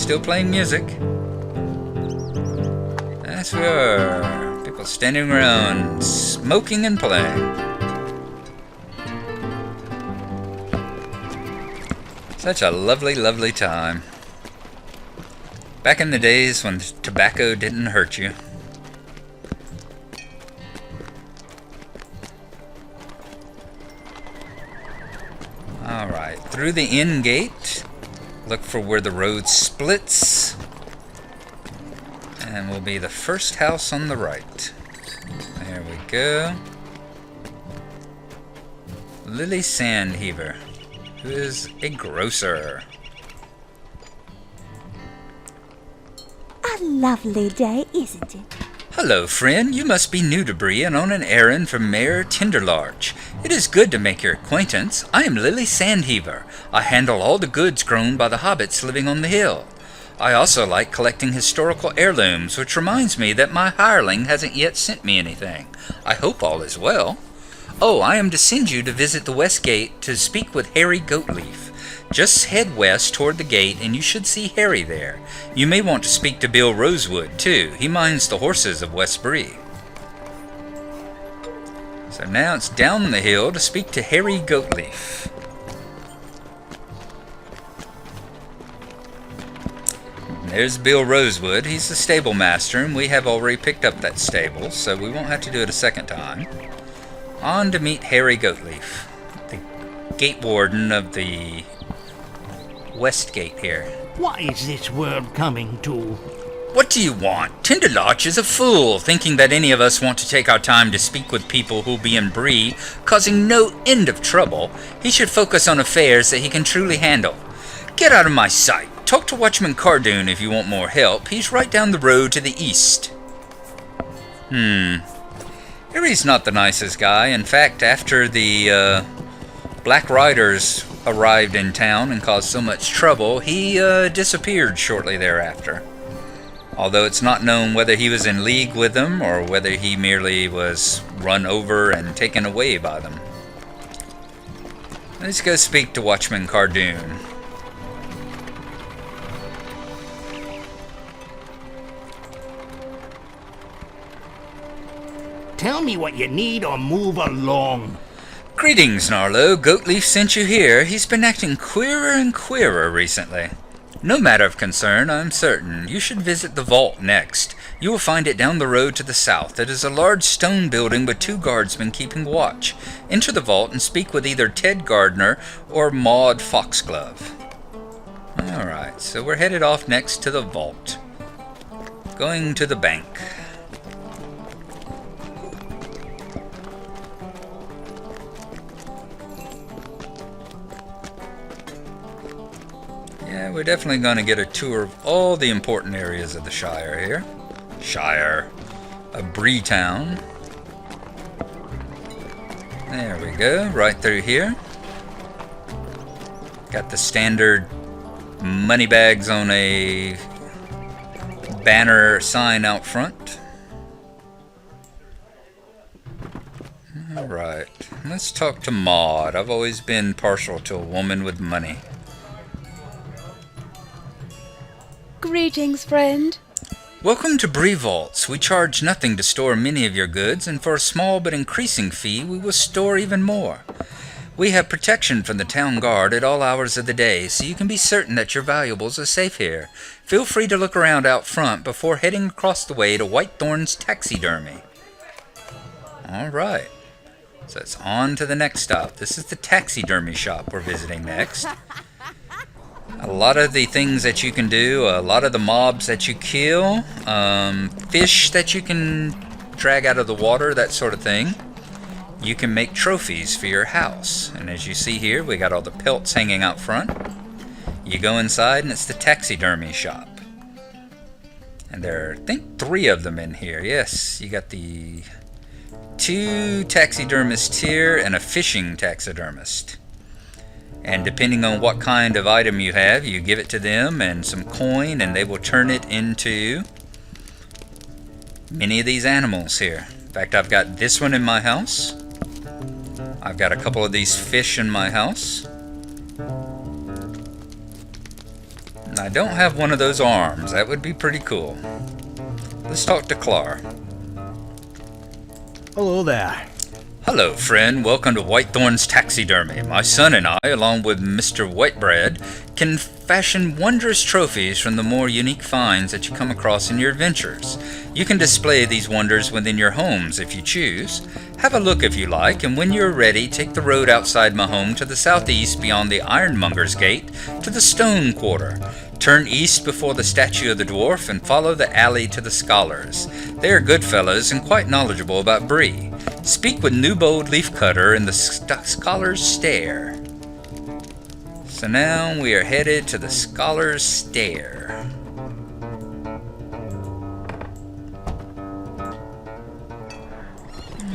still playing music. That's we are. People standing around, smoking and playing. Such a lovely, lovely time. Back in the days when tobacco didn't hurt you. Alright, through the inn gate. Look for where the road splits. And will be the first house on the right. There we go. Lily Sandheaver, who is a grocer. A lovely day, isn't it? Hello, friend. You must be new to Bree and on an errand from Mayor Tinderlarch. It is good to make your acquaintance. I am Lily Sandheaver. I handle all the goods grown by the hobbits living on the hill. I also like collecting historical heirlooms, which reminds me that my hireling hasn't yet sent me anything. I hope all is well. Oh, I am to send you to visit the West Gate to speak with Harry Goatleaf. Just head west toward the gate and you should see Harry there. You may want to speak to Bill Rosewood, too. He minds the horses of West Bree. So now it's down the hill to speak to Harry Goatleaf. There's Bill Rosewood. He's the stable master, and we have already picked up that stable, so we won't have to do it a second time. On to meet Harry Goatleaf, the gate warden of the West Gate here. What is this world coming to? What do you want? Tinderlarch is a fool, thinking that any of us want to take our time to speak with people who'll be in Bree, causing no end of trouble. He should focus on affairs that he can truly handle. Get out of my sight. Talk to Watchman Cardoon if you want more help. He's right down the road to the east. Harry's not the nicest guy. In fact, after the Black Riders arrived in town and caused so much trouble, he disappeared shortly thereafter. Although it's not known whether he was in league with them or whether he merely was run over and taken away by them. Let's go speak to Watchman Cardoon. Tell me what you need or move along. Greetings, Gnarlo. Goatleaf sent you here. He's been acting queerer and queerer recently. No matter of concern, I'm certain. You should visit the vault next. You will find it down the road to the south. It is a large stone building with 2 guardsmen keeping watch. Enter the vault and speak with either Ted Gardner or Maud Foxglove. Alright, so we're headed off next to the vault. Going to the bank. Yeah, we're definitely going to get a tour of all the important areas of the Shire here. Shire. A Bree town. There we go, right through here. Got the standard money bags on a banner sign out front. Alright, let's talk to Maud. I've always been partial to a woman with money. Greetings, friend. Welcome to Bree Vaults. We charge nothing to store many of your goods, and for a small but increasing fee, we will store even more. We have protection from the town guard at all hours of the day, so you can be certain that your valuables are safe here. Feel free to look around out front before heading across the way to Whitethorn's taxidermy. Alright, so it's on to the next stop. This is the taxidermy shop we're visiting next. A lot of the things that you can do, a lot of the mobs that you kill, fish that you can drag out of the water, that sort of thing. You can make trophies for your house. And as you see here, we got all the pelts hanging out front. You go inside and it's the taxidermy shop. And there are, I think, 3 of them in here. Yes, you got the 2 taxidermists here and a fishing taxidermist. And depending on what kind of item you have, you give it to them and some coin, and they will turn it into many of these animals here. In fact, I've got this one in my house. I've got a couple of these fish in my house. I don't have one of those arms. That would be pretty cool. Let's talk to Clar. Hello there. Hello, friend. Welcome to Whitethorn's Taxidermy. My son and I, along with Mr. Whitebread, can fashion wondrous trophies from the more unique finds that you come across in your adventures. You can display these wonders within your homes if you choose. Have a look if you like, and when you're ready, take the road outside my home to the southeast beyond the Ironmonger's Gate to the Stone Quarter. Turn east before the statue of the dwarf and follow the alley to the scholars. They are good fellows and quite knowledgeable about Bree. Speak with Newbold Leafcutter in the Scholar's Stair. So now we are headed to the Scholar's Stair.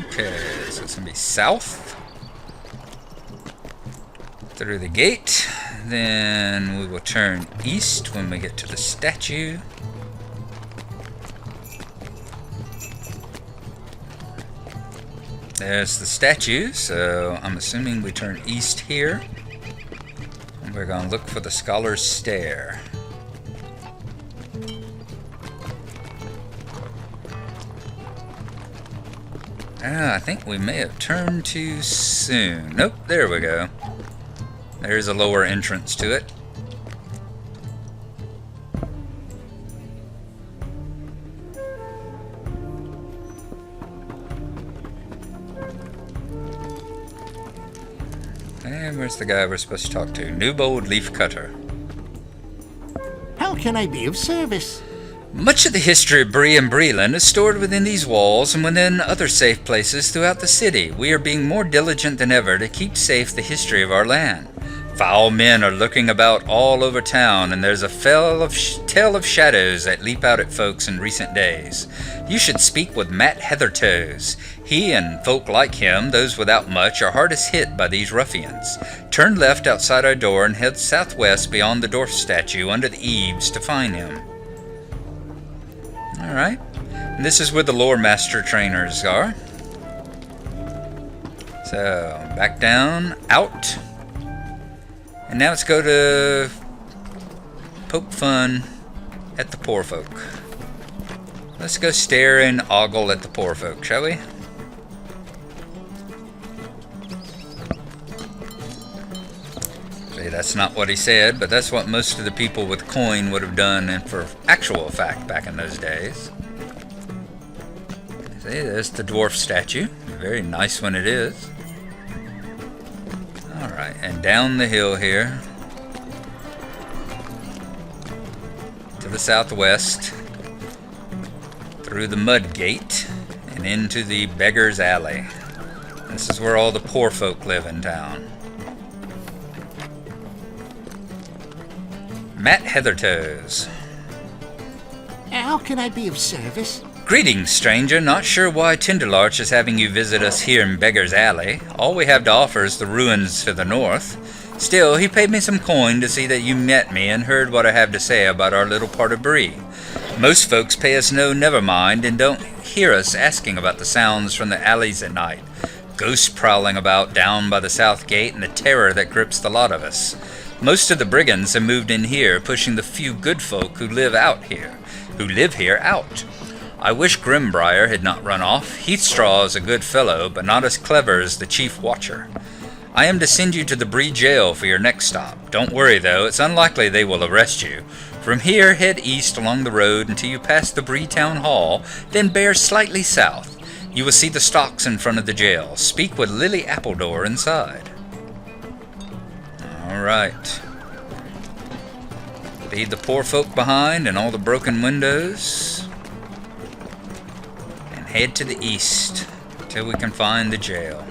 Okay, so it's going to be south. Through the gate. Then we will turn east when we get to the statue. There's the statue, so I'm assuming we turn east here. And we're going to look for the Scholar's Stair. I think we may have turned too soon. Nope, there we go. There's a lower entrance to it. And where's the guy we're supposed to talk to? Newbold Leafcutter. How can I be of service? Much of the history of Bree and Breeland is stored within these walls and within other safe places throughout the city. We are being more diligent than ever to keep safe the history of our land. Foul men are lurking about all over town, and there's a tale of shadows that leap out at folks in recent days. You should speak with Matt Heathertoes. He and folk like him, those without much, are hardest hit by these ruffians. Turn left outside our door and head southwest beyond the dwarf statue under the eaves to find him. Alright, and this is where the lore master trainers are. So, back down, out. And now let's go to poke fun at the poor folk. Let's go stare and ogle at the poor folk, shall we? See, that's not what he said, but that's what most of the people with coin would have done, and for actual fact back in those days. See, there's the dwarf statue. A very nice one it is. Alright, and down the hill here to the southwest, through the mud gate, and into the Beggars Alley. This is where all the poor folk live in town. Matt Heathertoes. How can I be of service? Greetings, stranger. Not sure why Tinderlarch is having you visit us here in Beggar's Alley. All we have to offer is the ruins to the north. Still, he paid me some coin to see that you met me and heard what I have to say about our little part of Bree. Most folks pay us no never mind and don't hear us asking about the sounds from the alleys at night. Ghosts prowling about down by the south gate and the terror that grips the lot of us. Most of the brigands have moved in here, pushing the few good folk who live here out. I wish Grimbriar had not run off. Heathstraw is a good fellow, but not as clever as the chief watcher. I am to send you to the Bree jail for your next stop. Don't worry, though, it's unlikely they will arrest you. From here, head east along the road until you pass the Bree Town Hall, then bear slightly south. You will see the stocks in front of the jail. Speak with Lily Appledore inside. Alright. Leave the poor folk behind and all the broken windows. Head to the east till we can find the jail.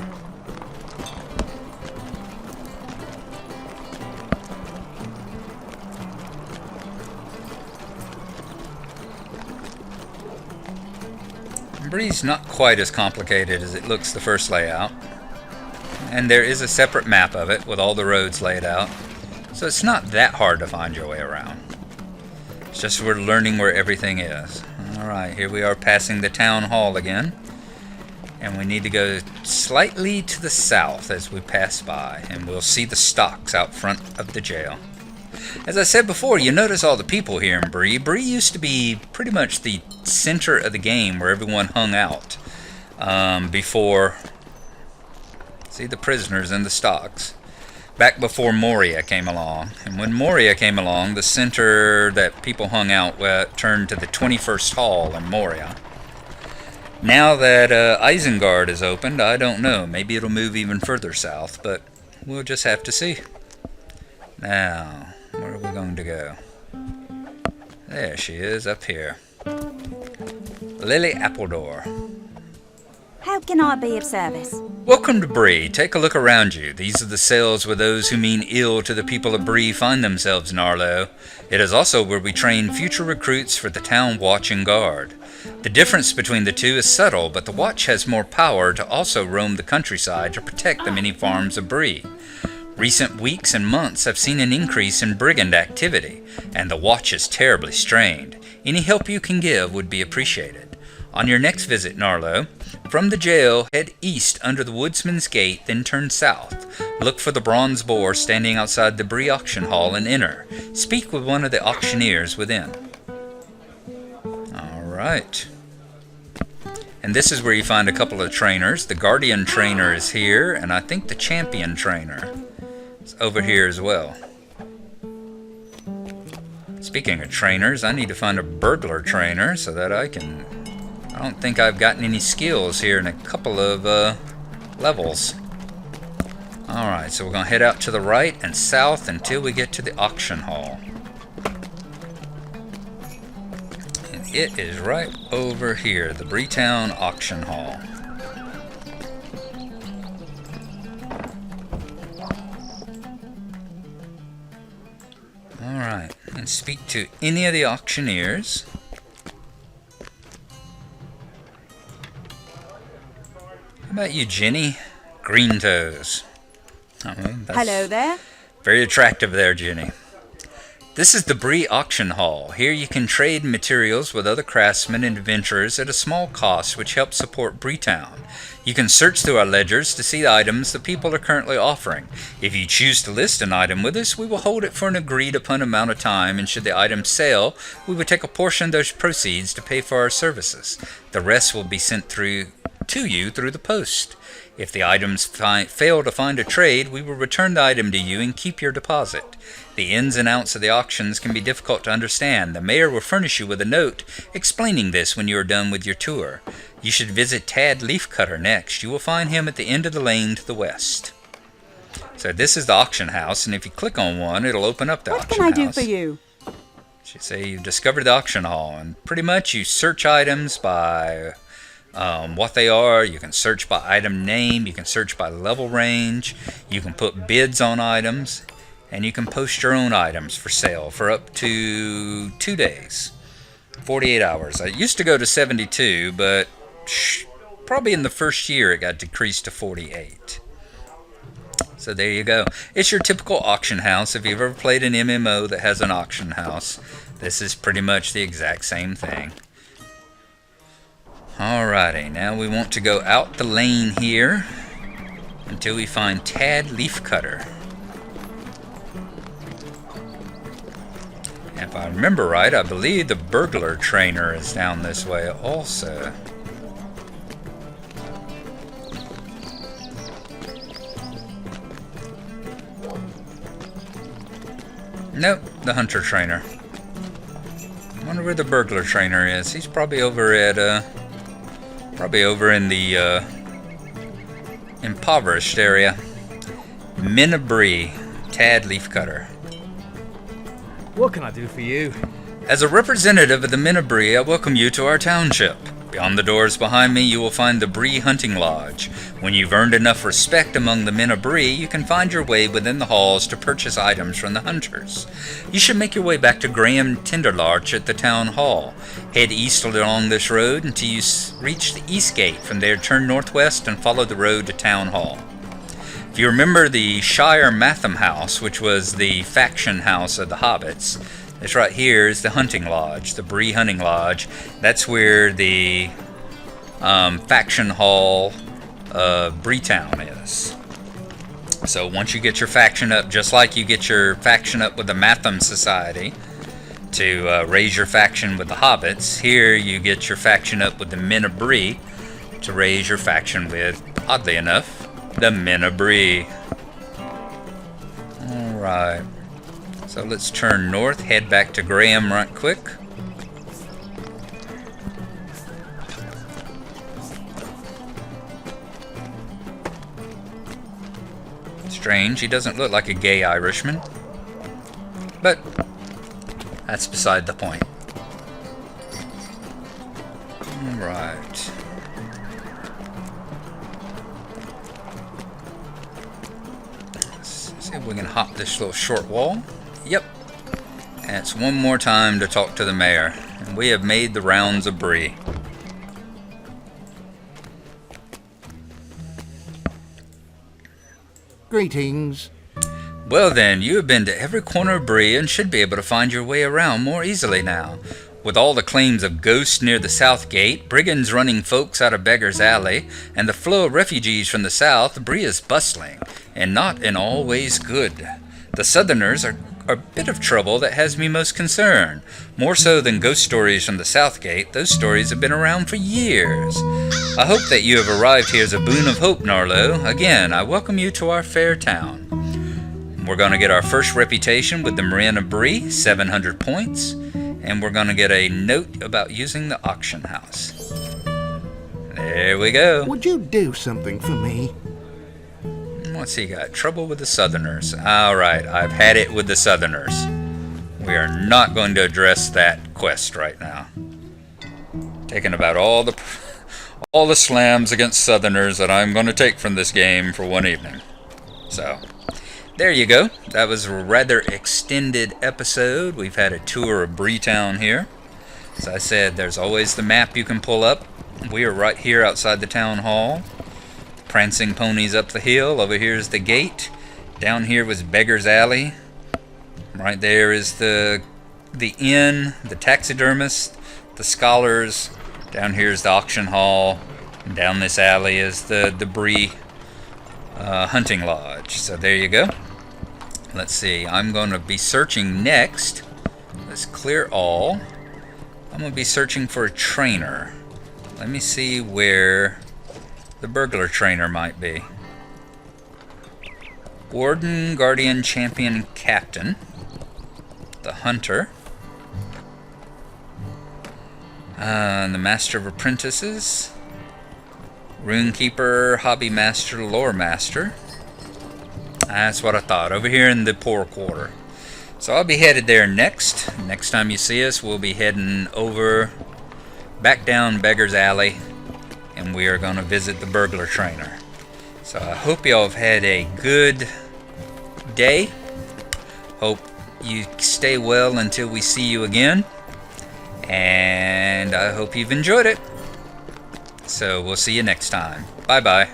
Bree's not quite as complicated as it looks the first layout, and there is a separate map of it with all the roads laid out, so it's not that hard to find your way around. It's just we're learning where everything is. Alright, here we are passing the town hall again. And we need to go slightly to the south as we pass by. And we'll see the stocks out front of the jail. As I said before, you notice all the people here in Bree. Bree used to be pretty much the center of the game where everyone hung out before... See the prisoners in the stocks. Back before Moria came along. And when Moria came along, the center that people hung out turned to the 21st Hall in Moria. Now that Isengard is opened, I don't know. Maybe it'll move even further south, but we'll just have to see. Now, where are we going to go? There she is, up here. Lily Appledore. How can I be of service? Welcome to Bree. Take a look around you. These are the cells where those who mean ill to the people of Bree find themselves, Gnarlo. It is also where we train future recruits for the town watch and guard. The difference between the two is subtle, but the watch has more power to also roam the countryside to protect the many farms of Bree. Recent weeks and months have seen an increase in brigand activity, and the watch is terribly strained. Any help you can give would be appreciated. On your next visit, Gnarlo, from the jail, head east under the Woodsman's Gate, then turn south. Look for the bronze boar standing outside the Bree auction hall and enter. Speak with one of the auctioneers within. Alright. And this is where you find a couple of trainers. The Guardian trainer is here, and I think the Champion trainer is over here as well. Speaking of trainers, I need to find a Burglar trainer so that I don't think I've gotten any skills here in a couple of levels. Alright, so we're going to head out to the right and south until we get to the auction hall. And it is right over here, the Breetown Auction Hall. Alright, and speak to any of the auctioneers. How about you, Jenny? Green toes. Hello there. Very attractive there, Jenny. This is the Bree Auction Hall. Here you can trade materials with other craftsmen and adventurers at a small cost, which helps support Breetown. You can search through our ledgers to see the items the people are currently offering. If you choose to list an item with us, we will hold it for an agreed upon amount of time, and should the item sell, we will take a portion of those proceeds to pay for our services. The rest will be sent to you through the post. If the items fail to find a trade, we will return the item to you and keep your deposit. The ins and outs of the auctions can be difficult to understand. The mayor will furnish you with a note explaining this when you are done with your tour. You should visit Tad Leafcutter next. You will find him at the end of the lane to the west. So this is the auction house, and if you click on one, it'll open up the auction house. What can I do for you? Should say you've discovered the auction hall, and pretty much you search items by what they are. You can search by item name, you can search by level range, you can put bids on items, and you can post your own items for sale for up to 2 days, 48 hours. It used to go to 72, but probably in the first year it got decreased to 48. So there you go. It's your typical auction house. If you've ever played an MMO that has an auction house, this is pretty much the exact same thing. Alrighty, now we want to go out the lane here until we find Tad Leafcutter. If I remember right, I believe the Burglar trainer is down this way also. Nope, the Hunter trainer. I wonder where the Burglar trainer is. He's probably over at probably over in the impoverished area. Men of Bree, Tad Leafcutter. What can I do for you? As a representative of the Men of Bree, I welcome you to our township. Beyond the doors behind me, you will find the Bree Hunting Lodge. When you've earned enough respect among the Men of Bree, you can find your way within the halls to purchase items from the hunters. You should make your way back to Graham Tinderlarch at the town hall. Head east along this road until you reach the east gate. From there, turn northwest and follow the road to town hall. If you remember the Shire Matham House, which was the faction house of the hobbits, this right here is the hunting lodge, the Bree Hunting Lodge. That's where the faction hall of Breetown is. So once you get your faction up, just like you get your faction up with the Matham Society to raise your faction with the Hobbits, here you get your faction up with the Men of Bree to raise your faction with, oddly enough, the Men of Bree. Alright, so let's turn north, head back to Graham right quick. Strange, he doesn't look like a gay Irishman. But that's beside the point. Alright. Let's see if we can hop this little short wall. Yep. And it's one more time to talk to the mayor. And we have made the rounds of Bree. Greetings. Well then, you have been to every corner of Bree and should be able to find your way around more easily now. With all the claims of ghosts near the south gate, brigands running folks out of Beggars Alley, and the flow of refugees from the south, Bree is bustling, and not in all ways good. The southerners are a bit of trouble that has me most concerned. More so than ghost stories from the south gate, those stories have been around for years. I hope that you have arrived here as a boon of hope, Gnarlo. Again, I welcome you to our fair town. We're going to get our first reputation with the Marina Bree, 700 points, and we're going to get a note about using the auction house. There we go. Would you do something for me? What's he got? Trouble with the Southerners. Alright, I've had it with the Southerners. We are not going to address that quest right now. Taking about all the slams against Southerners that I'm going to take from this game for one evening. So, there you go. That was a rather extended episode. We've had a tour of Breetown here. As I said, there's always the map you can pull up. We are right here outside the town hall. Prancing ponies up the hill. Over here is the gate. Down here was Beggars Alley. Right there is the inn, the taxidermist, the scholars. Down here is the auction hall. And down this alley is the Bree hunting lodge. So there you go. Let's see. I'm going to be searching next. Let's clear all. I'm going to be searching for a trainer. Let me see where the burglar trainer might be. Warden, Guardian, Champion, Captain. The Hunter. The Master of Apprentices. Runekeeper, Hobby Master, Lore Master. That's what I thought. Over here in the Poor Quarter. So I'll be headed there next. Next time you see us, we'll be heading over back down Beggars Alley. And we are going to visit the burglar trainer. So I hope y'all have had a good day. Hope you stay well until we see you again. And I hope you've enjoyed it. So we'll see you next time. Bye-bye.